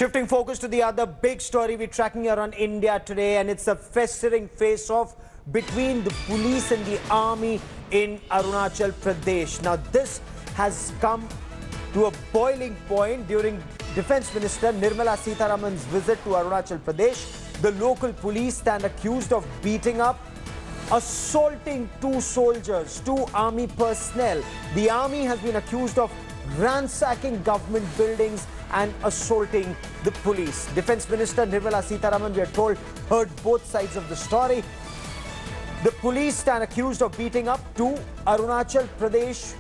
Shifting focus to the other big story we're tracking here on India Today, and it's a festering face-off between the police and the army in Arunachal Pradesh. Now, this has come to a boiling point during Defence Minister Nirmala Sitharaman's visit to Arunachal Pradesh. The local police stand accused of beating up, assaulting two soldiers, two army personnel. The army has been accused of ransacking government buildings and assaulting the police. Defence Minister Nirmala Sitharaman, we are told, heard both sides of the story. The police stand accused of beating up two Arunachal Pradesh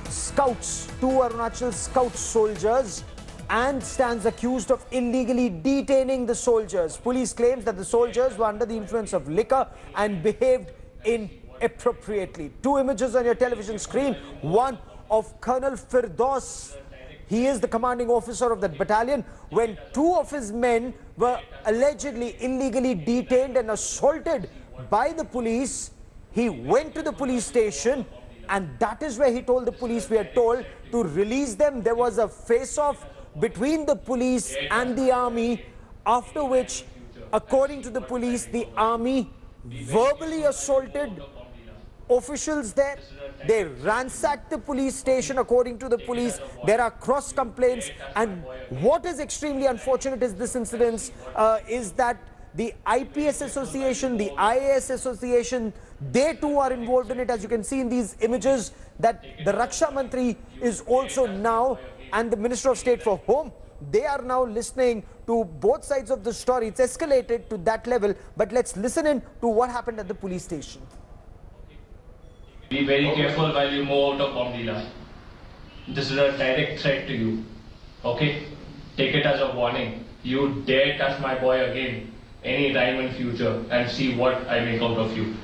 scouts, two Arunachal scout soldiers, and stands accused of illegally detaining the soldiers. Police claims that the soldiers were under the influence of liquor and behaved inappropriately. Two images on your television screen, one of Colonel Firdaus. He is the commanding officer of that battalion. When two of his men were allegedly illegally detained and assaulted by the police, he went to the police station, and that is where he told the police, we are told, to release them. There was a face-off between the police and the army, after which, according to the police, the army verbally assaulted officials there. They ransacked the police station. According to the police, there are cross complaints, and what is extremely unfortunate is this incident is that the IPS Association, the IAS Association, they too are involved in it. As you can see in these images, that the Raksha Mantri is also now, and the Minister of State for Home, they are now listening to both sides of the story. It's escalated to that level, but let's listen in to what happened at the police station. Be very careful while you move out of Bomdila. This is a direct threat to you. Okay? Take it as a warning. You dare touch my boy again any time in future and see what I make out of you.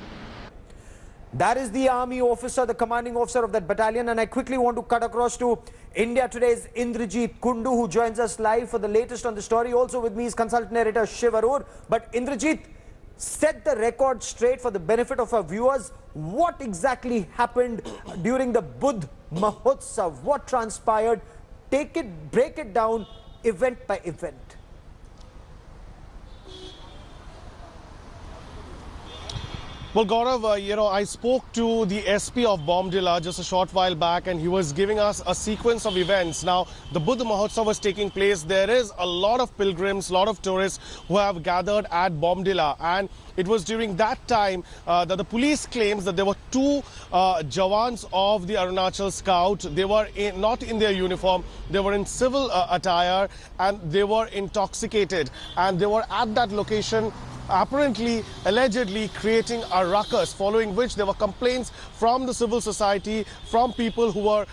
That is the army officer, the commanding officer of that battalion. And I quickly want to cut across to India Today's Indrajit Kundu, who joins us live for the latest on the story. Also with me is consultant narrator Shiv Arur. But Indrajit, set the record straight for the benefit of our viewers. What exactly happened during the Buddh Mahotsav? What transpired? Break it down event by event. Well, Gaurav, I spoke to the SP of Bomdila just a short while back, and he was giving us a sequence of events. Now, the Buddha Mahotsav was taking place. There is a lot of pilgrims, a lot of tourists who have gathered at Bomdila, and it was during that time that the police claims that there were two Jawans of the Arunachal Scout. They were not in their uniform, they were in civil attire, and they were intoxicated, and they were at that location apparently, allegedly creating a ruckus, following which there were complaints from the civil society, from people who were,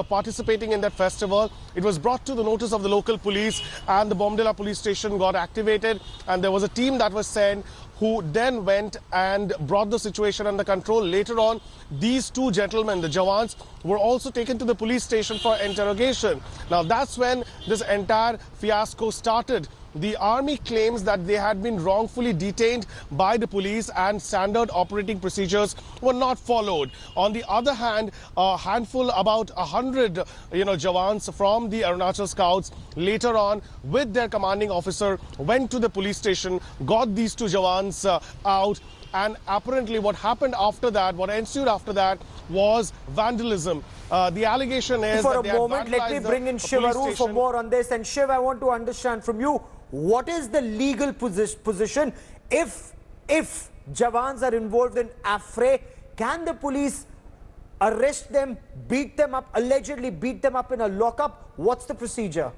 participating in that festival. It was brought to the notice of the local police, and the Bomdila police station got activated, and there was a team that was sent who then went and brought the situation under control. Later on, these two gentlemen, the Jawans, were also taken to the police station for interrogation. Now, that's when this entire fiasco started. The army claims that they had been wrongfully detained by the police and standard operating procedures were not followed. On the other hand, a handful, about 100, Jawans from the Arunachal Scouts later on with their commanding officer went to the police station, got these two Jawans out, and apparently what happened after that, what ensued after that was vandalism. The allegation is for that a moment, let me bring in Shiv Arur for more on this. And Shiv, I want to understand from you, what is the legal position if Jawans are involved in affray? Can the police arrest them, beat them up, allegedly beat them up in a lockup? What's the procedure?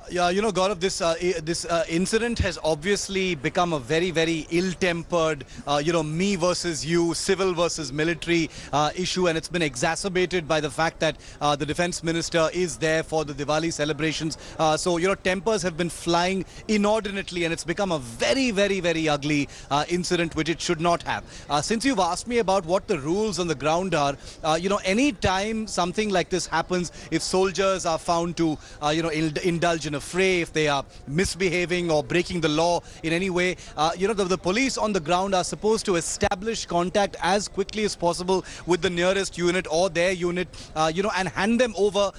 Yeah, Gaurav, this incident has obviously become a very, very ill-tempered, me versus you, civil versus military issue, and it's been exacerbated by the fact that the defense minister is there for the Diwali celebrations. So, tempers have been flying inordinately, and it's become a very, very, very ugly incident, which it should not have. Since you've asked me about what the rules on the ground are, any time something like this happens, if soldiers are found to, indulge in a fray, if they are misbehaving or breaking the law in any way, the police on the ground are supposed to establish contact as quickly as possible with the nearest unit or their unit, and hand them over,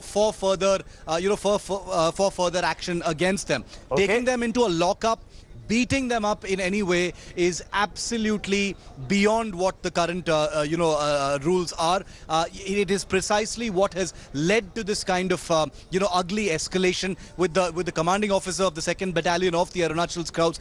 for further, for further action against them. Okay. Taking them into a lockup, beating them up in any way is absolutely beyond what the current rules are. It is precisely what has led to this kind of ugly escalation with the commanding officer of the 2nd Battalion of the Arunachal Scouts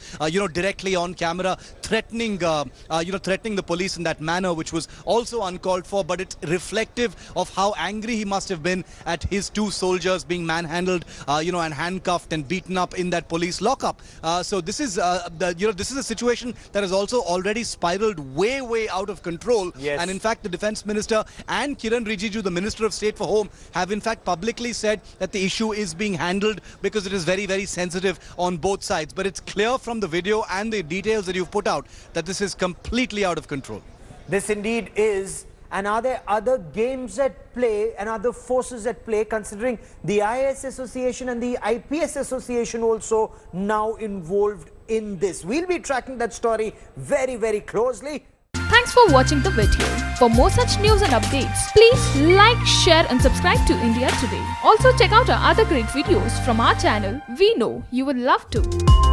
directly on camera threatening the police in that manner, which was also uncalled for, but it's reflective of how angry he must have been at his 2 soldiers being manhandled and handcuffed and beaten up in that police lockup. So this is this is a situation that has also already spiraled way out of control. Yes. And in fact, the Defence Minister and Kiran Rijiju, the Minister of State for Home, have in fact publicly said that the issue is being handled because it is very sensitive on both sides. But it's clear from the video and the details that you've put out that this is completely out of control. This indeed is. And are there other games at play and other forces at play, considering the IAS Association and the IPS Association also now involved in this? We'll be tracking that story very closely. Thanks for watching the video. For more such news and updates, please like, share and subscribe to India Today. Also check out our other great videos from our channel. We know you will love to.